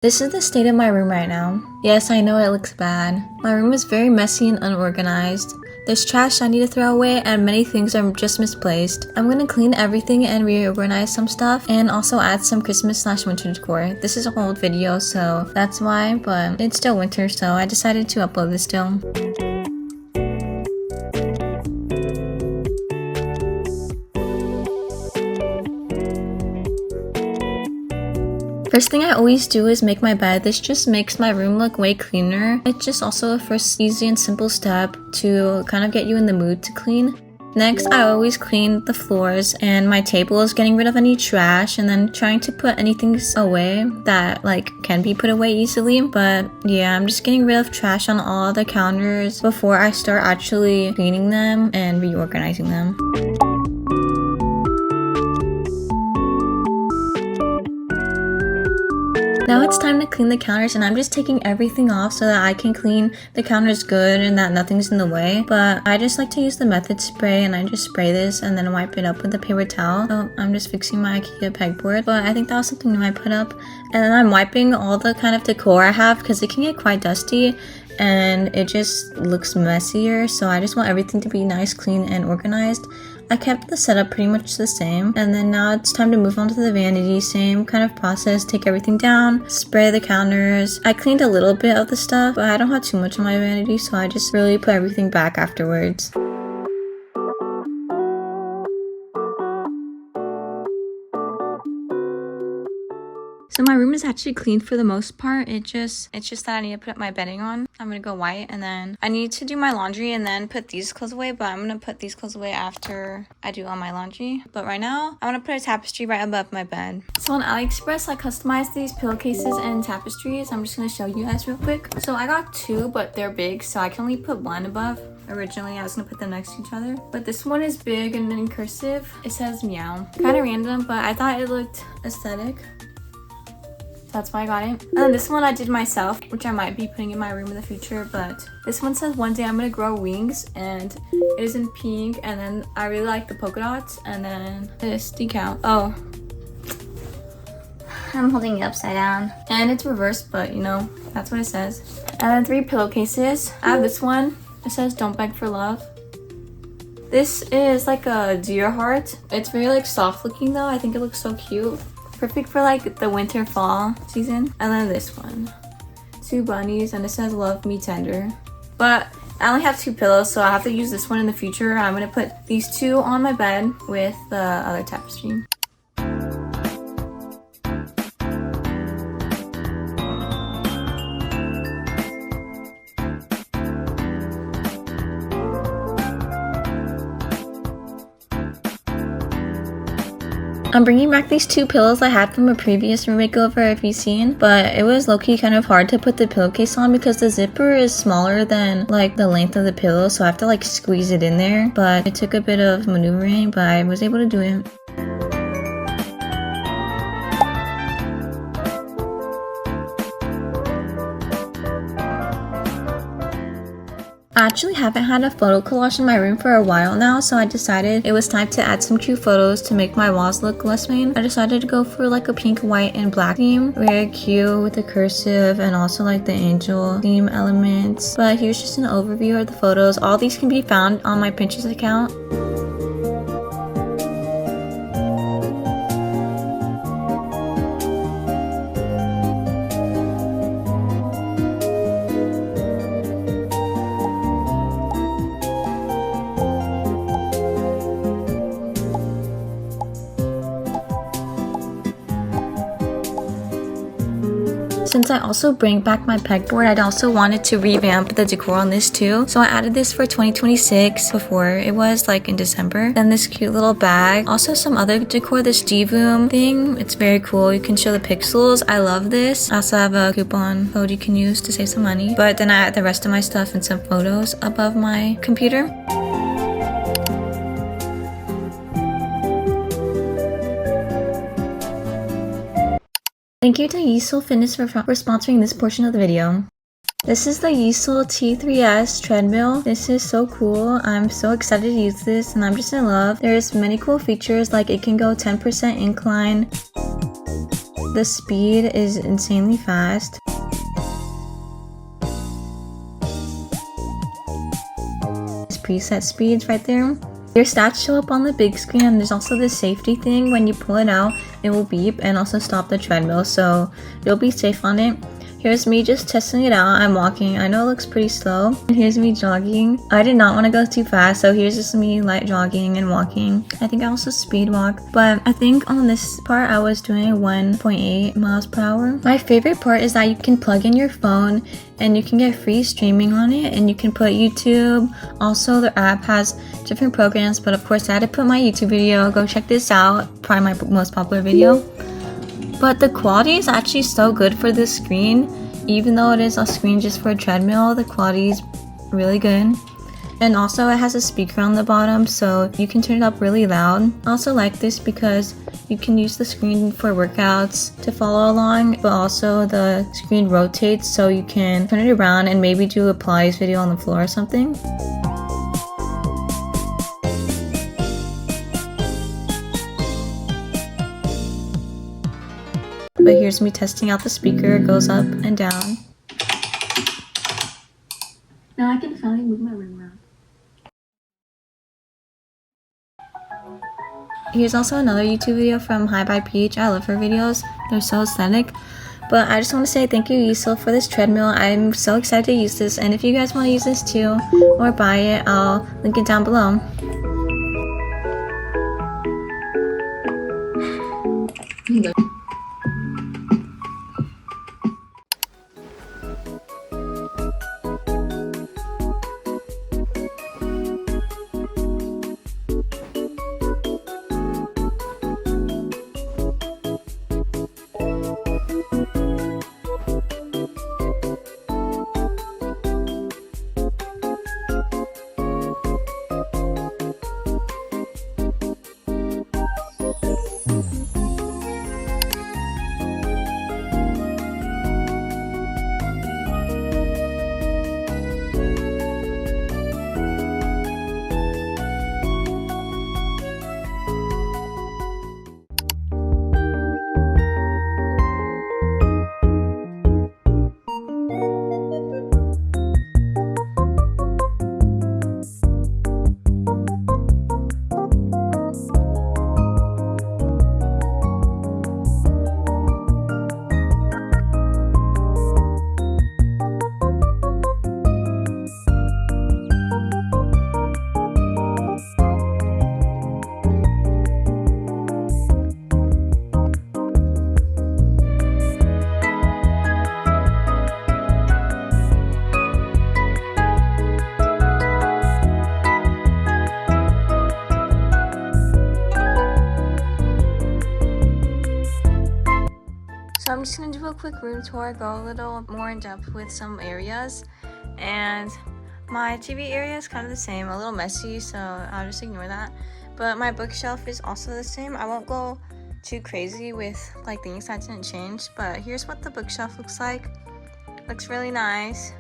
This is the state of my room right now. Yes, I know it looks bad. My room is very messy and unorganized. There's trash I need to throw away and many things are just misplaced. I'm gonna clean everything and reorganize some stuff and also add some Christmas/winter decor. This is an old video, so that's why, but it's still winter, so I decided to upload this still. First thing I always do is make my bed. This just makes my room look way cleaner. It's just also a first easy and simple step to kind of get you in the mood to clean. Next, I always clean the floors and my table is getting rid of any trash and then trying to put anything away that can be put away easily. But yeah, I'm just getting rid of trash on all the counters before I start actually cleaning them and reorganizing them. Now it's time to clean the counters and I'm just taking everything off so that I can clean the counters good and that nothing's in the way. But I just like to use the method spray and I just spray this and then wipe it up with a paper towel. So I'm just fixing my IKEA pegboard, but I think that was something new I put up. And then I'm wiping all the kind of decor I have because it can get quite dusty and it just looks messier. So I just want everything to be nice, clean, and organized. I kept the setup pretty much the same, and then now it's time to move on to the vanity. Same kind of process, take everything down, spray the counters. I cleaned a little bit of the stuff, but I don't have too much on my vanity, so I just really put everything back afterwards. So my room is actually clean for the most part. It's just that I need to put my bedding on. I'm gonna go white and then I need to do my laundry and then put these clothes away, but I'm gonna put these clothes away after I do all my laundry. But right now, I wanna put a tapestry right above my bed. So on AliExpress, I customized these pillowcases and tapestries. I'm just gonna show you guys real quick. So I got two, but they're big, so I can only put one above. Originally, I was gonna put them next to each other, but this one is big and in cursive. It says meow. Kind of random, but I thought it looked aesthetic. That's why I got it. And then this one I did myself, which I might be putting in my room in the future, but this one says one day I'm gonna grow wings and it is in pink, and then I really like the polka dots, and then this decal. Oh, I'm holding it upside down and it's reversed, but you know, that's what it says. And then 3 pillowcases. I have this one. It says don't beg for love. This is like a deer heart. It's very soft looking though. I think it looks so cute. Perfect for the winter fall season. And then this one, 2 bunnies, and it says love me tender. But I only have 2 pillows, so I have to use this one in the future. I'm gonna put these 2 on my bed with the other tapestry. I'm bringing back these 2 pillows I had from a previous room makeover, if you've seen, but it was low-key kind of hard to put the pillowcase on because the zipper is smaller than the length of the pillow, so I have to squeeze it in there. But it took a bit of maneuvering, but I was able to do it. I actually haven't had a photo collage in my room for a while now, so I decided it was time to add some cute photos to make my walls look less plain. I decided to go for a pink, white, and black theme. Very cute with the cursive and also the angel theme elements. But here's just an overview of the photos. All these can be found on my Pinterest account. Since I also bring back my pegboard, I also wanted to revamp the decor on this too. So I added this for 2026 before it was in December. Then this cute little bag. Also some other decor, this G-Boom thing. It's very cool. You can show the pixels. I love this. I also have a coupon code you can use to save some money. But then I add the rest of my stuff and some photos above my computer. Thank you to Yeasel Fitness for sponsoring this portion of the video. This is the Yeasel T3S treadmill. This is so cool. I'm so excited to use this and I'm just in love. There's many cool features, it can go 10% incline. The speed is insanely fast. Preset speeds right there. Your stats show up on the big screen, and there's also this safety thing. When you pull it out, it will beep and also stop the treadmill, so you'll be safe on it. Here's me just testing it out. I'm walking. I know it looks pretty slow. And here's me jogging. I did not want to go too fast, so here's just me light jogging and walking. I think I also speed walk, but I think on this part I was doing 1.8 miles per hour. My favorite part is that you can plug in your phone and you can get free streaming on it, and you can put YouTube. Also, the app has different programs, but of course I had to put my YouTube video. Go check this out. Probably my most popular video. But the quality is actually so good for this screen. Even though it is a screen just for a treadmill, the quality is really good. And also it has a speaker on the bottom, so you can turn it up really loud. I also like this because you can use the screen for workouts to follow along, but also the screen rotates so you can turn it around and maybe do a Pilates video on the floor or something. But here's me testing out the speaker. It goes up and down. Now I can finally move my room around. Here's also another YouTube video from Hi by Peach. I love her videos. They're so aesthetic. But I just want to say thank you, Yisel, for this treadmill. I'm so excited to use this. And if you guys want to use this too or buy it, I'll link it down below. So I'm just gonna do a quick room tour, go a little more in depth with some areas. And my TV area is kind of the same, a little messy, so I'll just ignore that. But my bookshelf is also the same. I won't go too crazy with like things that didn't change, but here's what the bookshelf looks like. Looks really nice.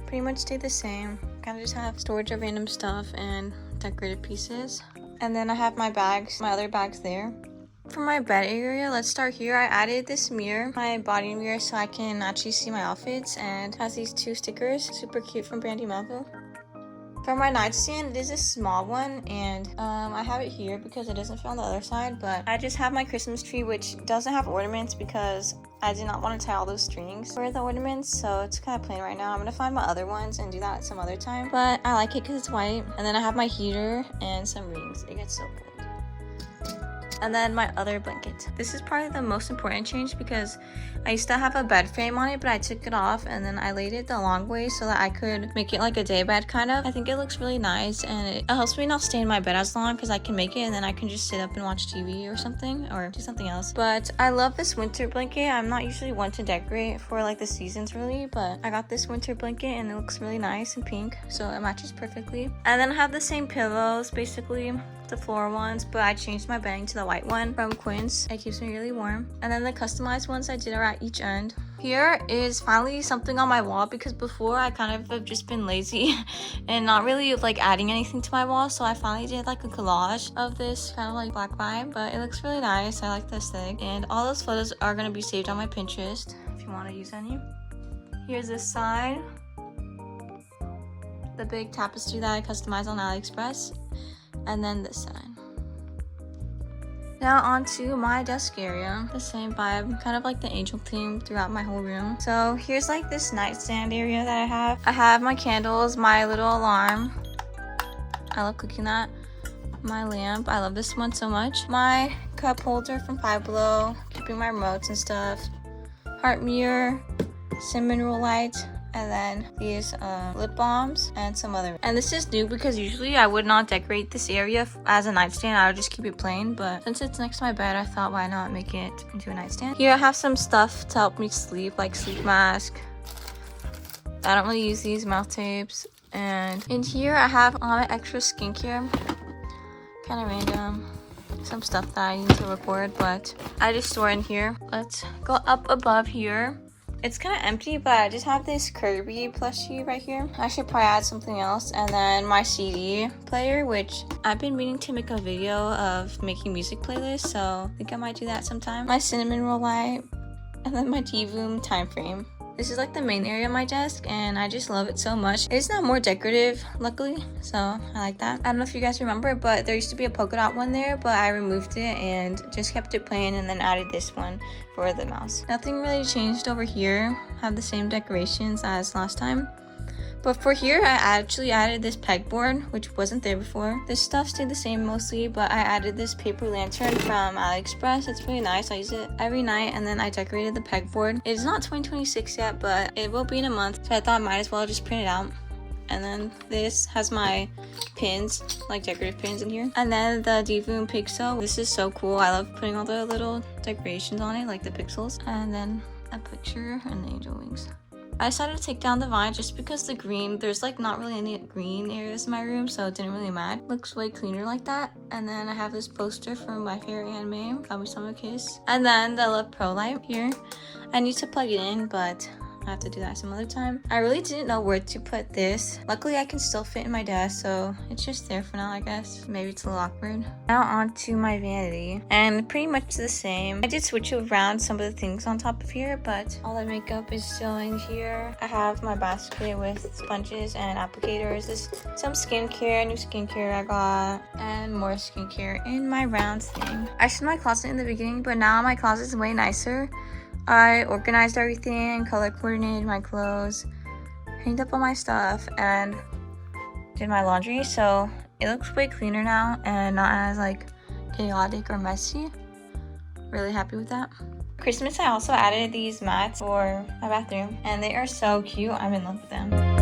Pretty much stayed the same. Kind of just have storage of random stuff and decorated pieces. And then I have my bags, my other bags there. For my bed area, let's start here. I added this mirror, my body mirror, so I can actually see my outfits, and has these two stickers, super cute, from Brandy Melville. For my nightstand, it is a small one, and I have it here because it doesn't fit on the other side, but I just have my Christmas tree, which doesn't have ornaments because I did not want to tie all those strings for the ornaments, so it's kind of plain right now. I'm gonna find my other ones and do that some other time, but I like it because it's white. And then I have my heater and some rings. It gets so cold. And then my other blanket. This is probably the most important change because I used to have a bed frame on it, but I took it off and then I laid it the long way so that I could make it like a day bed kind of. I think it looks really nice, and it helps me not stay in my bed as long because I can make it and then I can just sit up and watch TV or something, or do something else. But I love this winter blanket. I'm not usually one to decorate for like the seasons really, but I got this winter blanket and it looks really nice and pink, so it matches perfectly. And then I have the same pillows basically. the floor ones, but I changed my bedding to the white one from Quince. It keeps me really warm. And then the customized ones I did are at each end. Here is finally something on my wall, because before I kind of have just been lazy and not really like adding anything to my wall. So I finally did like a collage of this kind of like black vibe, but it looks really nice. I like the aesthetic, and all those photos are going to be saved on my Pinterest if you want to use any. Here's this side, the big tapestry that I customized on AliExpress, and then this side. Now onto my desk area. The same vibe, kind of like the angel theme throughout my whole room. So here's like this nightstand area that I have. I have my candles, my little alarm. I love cooking that. My lamp, I love this one so much. My cup holder from Five Below, keeping my remotes and stuff. Heart mirror, cinnamon roll light, and then these lip balms and some other. And this is new because usually I would not decorate this area as a nightstand. I would just keep it plain, but since it's next to my bed, I thought why not make it into a nightstand. Here I have some stuff to help me sleep, like sleep mask. I don't really use these, mouth tapes. And in here I have all my extra skincare, kind of random. Some stuff that I need to record, but I just store in here. Let's go up above here. It's kind of empty, but I just have this Kirby plushie right here. I should probably add something else. And then my CD player, which I've been meaning to make a video of making music playlists, so I think I might do that sometime. My cinnamon roll light, and then my T-Voom time frame. This is like the main area of my desk, and I just love it so much. It's not more decorative, luckily, so I like that. I don't know if you guys remember, but there used to be a polka dot one there, but I removed it and just kept it plain, and then added this one for the mouse. Nothing really changed over here. I have the same decorations as last time. But for here, I actually added this pegboard, which wasn't there before. This stuff stayed the same mostly, but I added this paper lantern from AliExpress. It's really nice. I use it every night, and then I decorated the pegboard. It's not 2026 yet, but it will be in a month, so I thought I might as well just print it out. And then this has my pins, like decorative pins in here. And then the T-Voom pixel. This is so cool. I love putting all the little decorations on it, like the pixels. And then a picture and the angel wings. I decided to take down the vine just because the green, there's like not really any green areas in my room, so it didn't really matter. Looks way cleaner like that. And then I have this poster from my favorite anime, Kami Sama Kiss. And then the Love Pro light here. I need to plug it in, but I have to do that some other time. I really didn't know where to put this. Luckily, I can still fit in my desk, so it's just there for now, I guess. Maybe it's a little awkward. Now onto my vanity, and pretty much the same. I did switch around some of the things on top of here, but all the makeup is still in here. I have my basket with sponges and applicators. There's some skincare, new skincare I got, and more skincare in my round thing. I showed my closet in the beginning, but now my closet is way nicer. I organized everything, color coordinated my clothes, hanged up all my stuff, and did my laundry, so it looks way cleaner now and not as like chaotic or messy. Really happy with that. Christmas, I also added these mats for my bathroom, and they are so cute. I'm in love with them.